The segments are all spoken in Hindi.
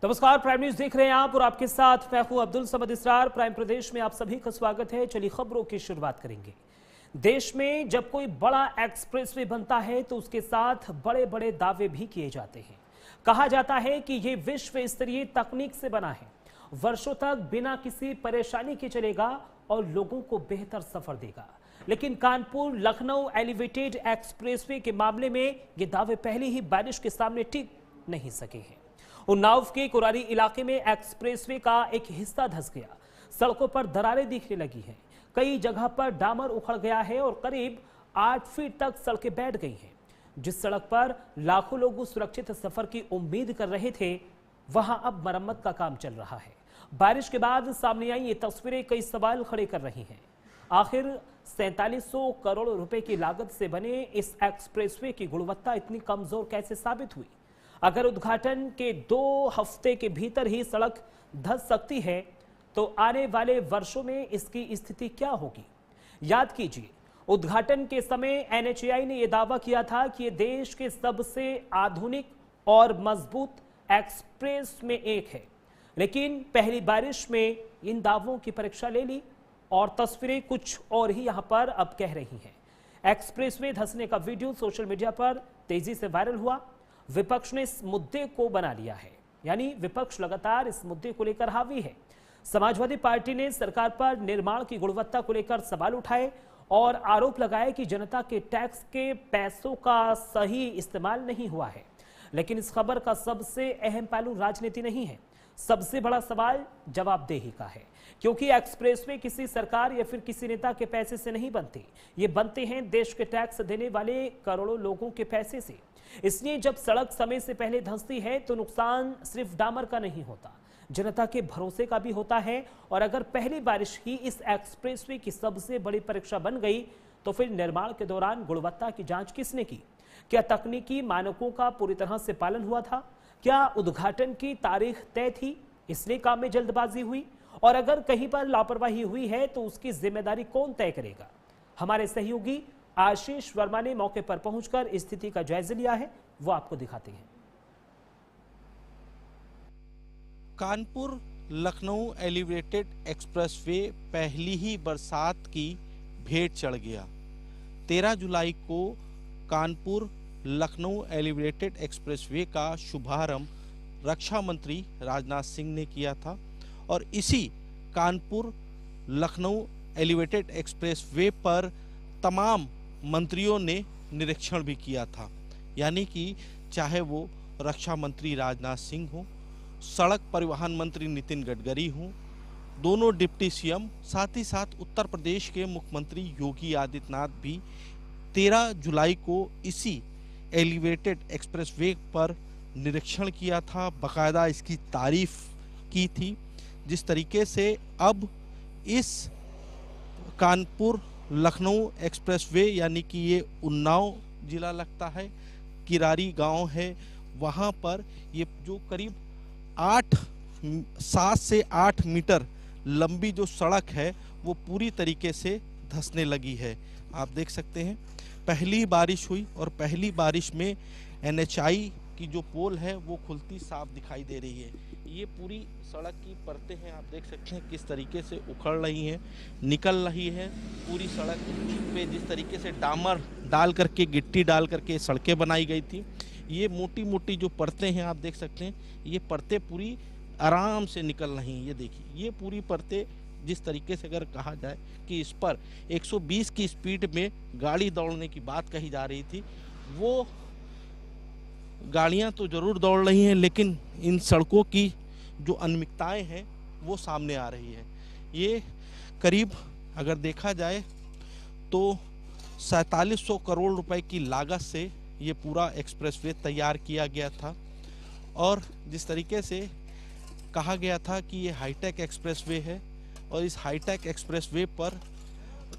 नमस्कार, प्राइम न्यूज देख रहे हैं आप और आपके साथ मैं हूं अब्दुल समद इसरार। प्राइम प्रदेश में आप सभी का स्वागत है। चलिए खबरों की शुरुआत करेंगे। देश में जब कोई बड़ा एक्सप्रेसवे बनता है तो उसके साथ बड़े बड़े दावे भी किए जाते हैं। कहा जाता है कि ये विश्व स्तरीय तकनीक से बना है, वर्षों तक बिना किसी परेशानी के चलेगा और लोगों को बेहतर सफर देगा। लेकिन कानपुर लखनऊ एलिवेटेड एक्सप्रेसवे के मामले में ये दावे पहली ही बारिश के सामने टिक नहीं सके हैं। उन्नाव के कुरारी इलाके में एक्सप्रेसवे का एक हिस्सा धंस गया। सड़कों पर दरारें दिखने लगी हैं। कई जगह पर डामर उखड़ गया है और करीब 8 फीट तक सड़कें बैठ गई हैं। जिस सड़क पर लाखों लोग सुरक्षित सफर की उम्मीद कर रहे थे, वहां अब मरम्मत का काम चल रहा है। बारिश के बाद सामने आई ये तस्वीरें कई सवाल खड़े कर रही हैं। आखिर 4700 करोड़ रुपए की लागत से बने इस एक्सप्रेसवे की गुणवत्ता इतनी कमजोर कैसे साबित हुई? अगर उद्घाटन के 2 हफ्ते के भीतर ही सड़क धंस सकती है तो आने वाले वर्षों में इसकी स्थिति क्या होगी? याद कीजिए, उद्घाटन के समय एनएचएआई ने यह दावा किया था कि यह देश के सबसे आधुनिक और मजबूत एक्सप्रेस में एक है। लेकिन पहली बारिश में इन दावों की परीक्षा ले ली और तस्वीरें कुछ और ही यहां पर अब कह रही हैं। एक्सप्रेसवे धंसने का वीडियो सोशल मीडिया पर तेजी से वायरल हुआ। विपक्ष ने इस मुद्दे को बना लिया है, यानी विपक्ष लगातार इस मुद्दे को लेकर हावी है। समाजवादी पार्टी ने सरकार पर निर्माण की गुणवत्ता को लेकर सवाल उठाए और आरोप लगाए कि जनता के टैक्स के पैसों का सही इस्तेमाल नहीं हुआ है। लेकिन इस खबर का सबसे अहम पहलू राजनीति नहीं है, सबसे बड़ा सवाल जवाबदेही का है। क्योंकि एक्सप्रेसवे किसी सरकार या फिर किसी नेता के पैसे से नहीं बनते, ये बनते हैं देश के टैक्स देने वाले करोड़ों लोगों के पैसे से। इसलिए जब सड़क समय से पहले धंसती है तो नुकसान सिर्फ डामर का नहीं होता, जनता के भरोसे का भी होता है। और अगर पहली बारिश ही इस एक्सप्रेसवे की सबसे बड़ी परीक्षा बन गई तो फिर निर्माण के दौरान गुणवत्ता की जांच किसने की? क्या तकनीकी मानकों का पूरी तरह से पालन हुआ था? क्या उद्घाटन की तारीख तय थी, इसलिए काम में जल्दबाजी हुई? और अगर कहीं पर लापरवाही हुई है तो उसकी जिम्मेदारी कौन तय करेगा? हमारे सहयोगी आशीष वर्मा ने मौके पर पहुंचकर स्थिति का जायजा लिया है, वो आपको दिखाते हैं। कानपुर लखनऊ एलिवेटेड एक्सप्रेसवे पहली ही बरसात की भेंट चढ़ गया। 13 जुलाई को कानपुर लखनऊ एलिवेटेड एक्सप्रेसवे का शुभारंभ रक्षा मंत्री राजनाथ सिंह ने किया था और इसी कानपुर लखनऊ एलिवेटेड एक्सप्रेसवे पर तमाम मंत्रियों ने निरीक्षण भी किया था। यानी कि चाहे वो रक्षा मंत्री राजनाथ सिंह हो, सड़क परिवहन मंत्री नितिन गडकरी हो, दोनों डिप्टी सीएम, साथ ही साथ उत्तर प्रदेश के मुख्यमंत्री योगी आदित्यनाथ भी 13 जुलाई को इसी एलिवेटेड एक्सप्रेसवे पर निरीक्षण किया था, बाकायदा इसकी तारीफ की थी। जिस तरीके से अब इस कानपुर लखनऊ एक्सप्रेसवे यानी कि ये उन्नाव जिला लगता है, किरारी गांव है, वहाँ पर ये जो करीब 7 से 8 मीटर लंबी जो सड़क है वो पूरी तरीके से धंसने लगी है। आप देख सकते हैं पहली बारिश हुई और पहली बारिश में एनएचएआई की जो पोल है वो खुलती साफ दिखाई दे रही है। ये पूरी सड़क की परतें हैं, आप देख सकते हैं किस तरीके से उखड़ रही हैं, निकल रही है। पूरी सड़क पे जिस तरीके से डामर डाल करके, गिट्टी डाल करके सड़कें बनाई गई थी, ये मोटी मोटी जो परतें हैं आप देख सकते हैं, ये परतें पूरी आराम से निकल रही हैं। ये देखिए, ये पूरी परतें जिस तरीके से अगर कहा जाए कि इस पर 120 की स्पीड में गाड़ी दौड़ने की बात कही जा रही थी, वो गाड़ियां तो जरूर दौड़ रही हैं, लेकिन इन सड़कों की जो अनियमितताएं हैं वो सामने आ रही है। ये करीब अगर देखा जाए तो 4700 करोड़ रुपए की लागत से ये पूरा एक्सप्रेसवे तैयार किया गया था और जिस तरीके से कहा गया था कि ये हाईटेक एक्सप्रेसवे है और इस हाईटेक एक्सप्रेसवे पर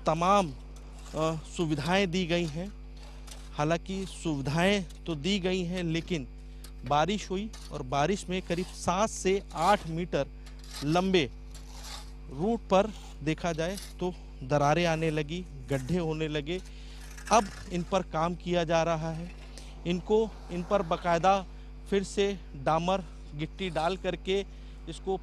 तमाम सुविधाएं दी गई हैं। हालांकि सुविधाएं तो दी गई हैं, लेकिन बारिश हुई और बारिश में करीब 7 से 8 मीटर लंबे रूट पर देखा जाए तो दरारें आने लगी, गड्ढे होने लगे। अब इन पर काम किया जा रहा है, इन पर बाकायदा फिर से डामर गिट्टी डाल करके इसको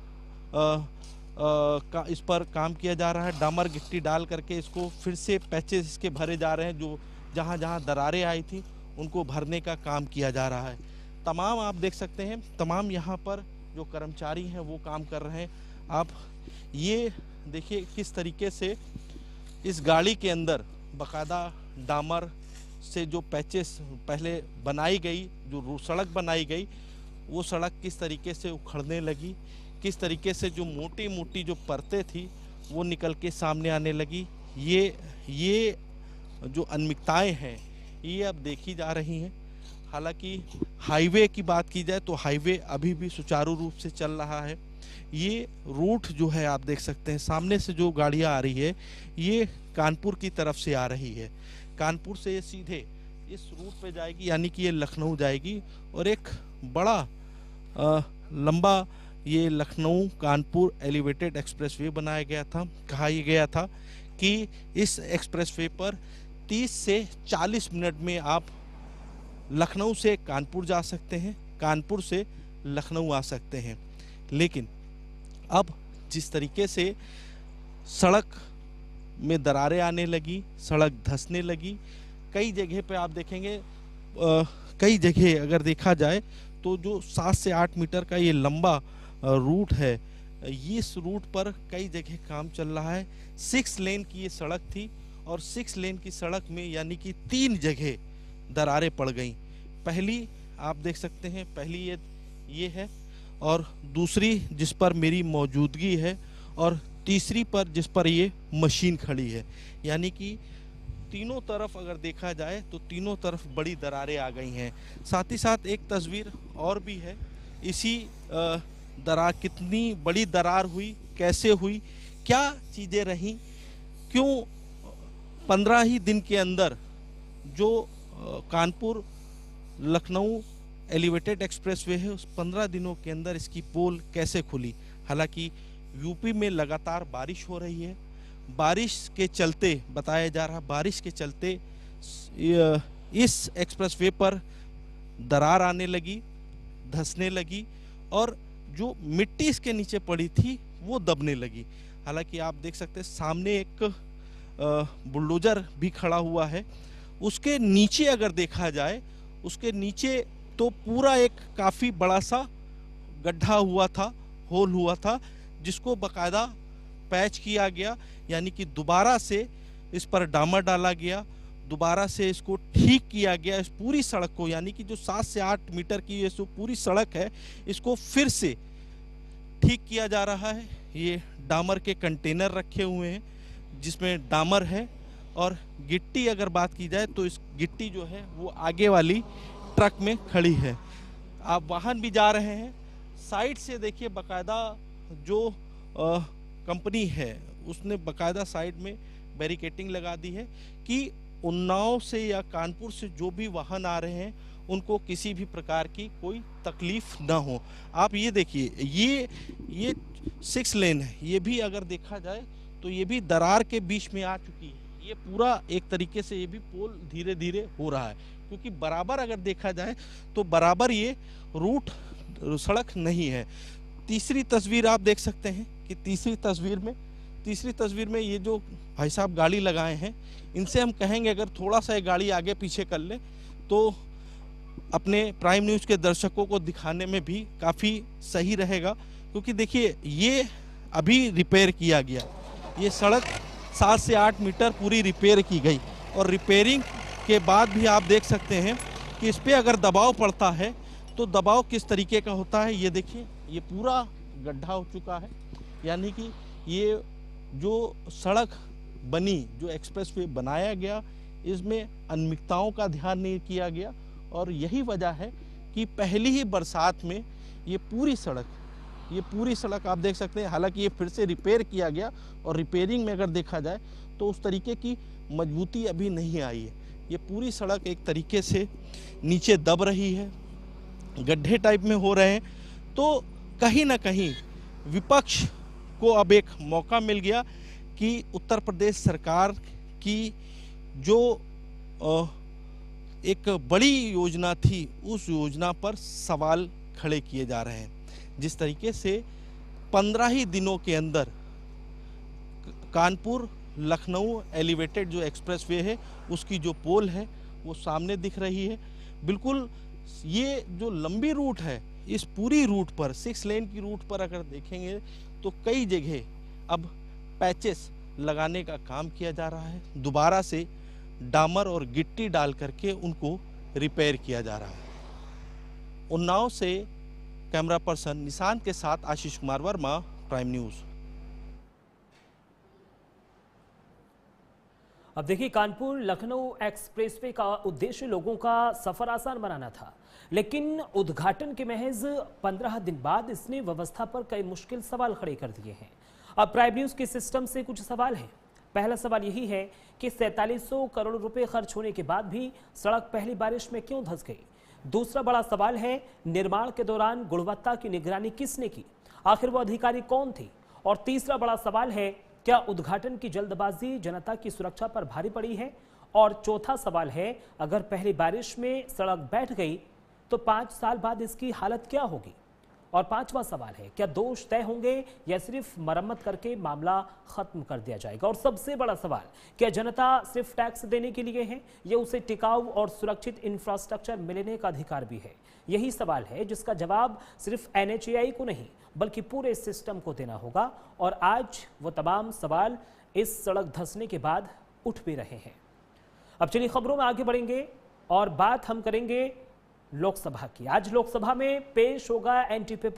इस पर काम किया जा रहा है। डामर गिट्टी डाल करके इसको फिर से पैचेस इसके भरे जा रहे हैं, जो जहाँ जहाँ दरारें आई थी उनको भरने का काम किया जा रहा है। तमाम आप देख सकते हैं, तमाम यहाँ पर जो कर्मचारी हैं वो काम कर रहे हैं। आप ये देखिए किस तरीके से इस गाड़ी के अंदर बाकायदा डामर से जो पैचेस पहले बनाई गई, जो सड़क बनाई गई, वो सड़क किस तरीके से उखड़ने लगी, किस तरीके से जो मोटी मोटी जो परतें थी वो निकल के सामने आने लगी। ये जो अनियमितताएं हैं ये अब देखी जा रही हैं। हालांकि हाईवे की बात की जाए तो हाईवे अभी भी सुचारू रूप से चल रहा है। ये रूट जो है आप देख सकते हैं, सामने से जो गाड़ियां आ रही है ये कानपुर की तरफ से आ रही है। कानपुर से ये सीधे इस रूट पे जाएगी, यानी कि ये लखनऊ जाएगी। और एक बड़ा लंबा ये लखनऊ कानपुर एलिवेटेड एक्सप्रेसवे बनाया गया था। कहा यह गया था कि इस एक्सप्रेसवे पर 30 से 40 मिनट में आप लखनऊ से कानपुर जा सकते हैं, कानपुर से लखनऊ आ सकते हैं। लेकिन अब जिस तरीके से सड़क में दरारें आने लगी, सड़क धंसने लगी, कई जगह पे आप देखेंगे, कई जगह अगर देखा जाए तो जो 7 से 8 मीटर का ये लंबा रूट है, इस रूट पर कई जगह काम चल रहा है। 6 लेन की ये सड़क थी और 6 लेन की सड़क में यानी कि 3 जगह दरारें पड़ गईं। पहली आप देख सकते हैं, पहली ये है, और दूसरी जिस पर मेरी मौजूदगी है, और तीसरी पर जिस पर ये मशीन खड़ी है। यानी कि तीनों तरफ अगर देखा जाए तो तीनों तरफ बड़ी दरारें आ गई हैं। साथ ही साथ एक तस्वीर और भी है, इसी दरार, कितनी बड़ी दरार हुई, कैसे हुई, क्या चीज़ें रहीं, क्यों 15 ही दिन के अंदर जो कानपुर लखनऊ एलिवेटेड एक्सप्रेसवे है उस 15 दिनों के अंदर इसकी पोल कैसे खुली। हालांकि यूपी में लगातार बारिश हो रही है, बारिश के चलते बताया जा रहा, बारिश के चलते इस एक्सप्रेसवे पर दरार आने लगी, धंसने लगी, और जो मिट्टी इसके नीचे पड़ी थी वो दबने लगी। हालांकि आप देख सकते हैं सामने एक बुलडोजर भी खड़ा हुआ है, उसके नीचे अगर देखा जाए, उसके नीचे तो पूरा एक काफ़ी बड़ा सा गड्ढा हुआ था, होल हुआ था, जिसको बाकायदा पैच किया गया, यानी कि दोबारा से इस पर डामर डाला गया, दोबारा से इसको ठीक किया गया। इस पूरी सड़क को, यानी कि जो 7 से 8 मीटर की ये जो पूरी सड़क है, इसको फिर से ठीक किया जा रहा है। ये डामर के कंटेनर रखे हुए हैं जिसमें डामर है, और गिट्टी अगर बात की जाए तो इस गिट्टी जो है वो आगे वाली ट्रक में खड़ी है। आप वाहन भी जा रहे हैं, साइड से देखिए बाकायदा जो कंपनी है उसने बाकायदा साइड में बैरिकेटिंग लगा दी है कि उन्नाव से या कानपुर से जो भी वाहन आ रहे हैं उनको किसी भी प्रकार की कोई तकलीफ ना हो। आप ये देखिए, ये 6 लेन है, ये भी अगर देखा जाए तो ये भी दरार के बीच में आ चुकी है। ये पूरा एक तरीके से ये भी पोल धीरे धीरे हो रहा है, क्योंकि बराबर अगर देखा जाए तो बराबर ये रूट सड़क नहीं है। तीसरी तस्वीर आप देख सकते हैं कि तीसरी तस्वीर में ये जो भाई साहब गाड़ी लगाए हैं, इनसे हम कहेंगे अगर थोड़ा सा ये गाड़ी आगे पीछे कर ले तो अपने प्राइम न्यूज़ के दर्शकों को दिखाने में भी काफ़ी सही रहेगा। क्योंकि देखिए ये अभी रिपेयर किया गया, ये सड़क 7 से 8 मीटर पूरी रिपेयर की गई, और रिपेयरिंग के बाद भी आप देख सकते हैं कि इस पर अगर दबाव पड़ता है तो दबाव किस तरीके का होता है। ये देखिए, ये पूरा गड्ढा हो चुका है, यानी कि ये जो सड़क बनी, जो एक्सप्रेसवे बनाया गया, इसमें अनियमितताओं का ध्यान नहीं किया गया, और यही वजह है कि पहली ही बरसात में ये पूरी सड़क आप देख सकते हैं। हालांकि ये फिर से रिपेयर किया गया, और रिपेयरिंग में अगर देखा जाए तो उस तरीके की मजबूती अभी नहीं आई है। ये पूरी सड़क एक तरीके से नीचे दब रही है, गड्ढे टाइप में हो रहे हैं। तो कहीं ना कहीं विपक्ष को अब एक मौका मिल गया कि उत्तर प्रदेश सरकार की जो एक बड़ी योजना थी उस योजना पर सवाल खड़े किए जा रहे हैं। जिस तरीके से 15 ही दिनों के अंदर कानपुर लखनऊ एलिवेटेड जो एक्सप्रेसवे है उसकी जो पोल है वो सामने दिख रही है। बिल्कुल ये जो लंबी रूट है, इस पूरी रूट पर 6 लेन की रूट पर अगर देखेंगे तो कई जगह अब पैचेस लगाने का काम किया जा रहा है। दोबारा से डामर और गिट्टी डाल करके उनको रिपेयर किया जा रहा है। उन्नाव से कैमरा पर्सन निशांत के साथ आशीष कुमार वर्मा, प्राइम न्यूज़। अब देखिए, कानपुर लखनऊ एक्सप्रेसवे का उद्देश्य लोगों का सफर आसान बनाना था, लेकिन उद्घाटन के महज 15 दिन बाद इसने व्यवस्था पर कई मुश्किल सवाल खड़े कर दिए हैं। अब प्राइम न्यूज़ के सिस्टम से कुछ सवाल हैं। पहला सवाल यही है कि 4700 करोड़ रुपए खर्च होने के बाद भी सड़क पहली बारिश में क्यों धंस गई। दूसरा बड़ा सवाल है, निर्माण के दौरान गुणवत्ता की निगरानी किसने की, आखिर वो अधिकारी कौन थे। और तीसरा बड़ा सवाल है, क्या उद्घाटन की जल्दबाजी जनता की सुरक्षा पर भारी पड़ी है। और चौथा सवाल है, अगर पहली बारिश में सड़क बैठ गई तो 5 साल बाद इसकी हालत क्या होगी। और पांचवा सवाल है, क्या दोष तय होंगे या सिर्फ मरम्मत करके मामला खत्म कर दिया जाएगा। और सबसे बड़ा सवाल, क्या जनता सिर्फ टैक्स देने के लिए है या उसे टिकाऊ और सुरक्षित इंफ्रास्ट्रक्चर मिलने का अधिकार भी है। यही सवाल है जिसका जवाब सिर्फ NHAI को नहीं बल्कि पूरे सिस्टम को देना होगा। और आज वो तमाम सवाल इस सड़क धंसने के बाद उठ भी रहे हैं। अब चलिए खबरों में आगे बढ़ेंगे और बात हम करेंगे लोकसभा की। आज लोकसभा में पेश होगा एंटी पेपर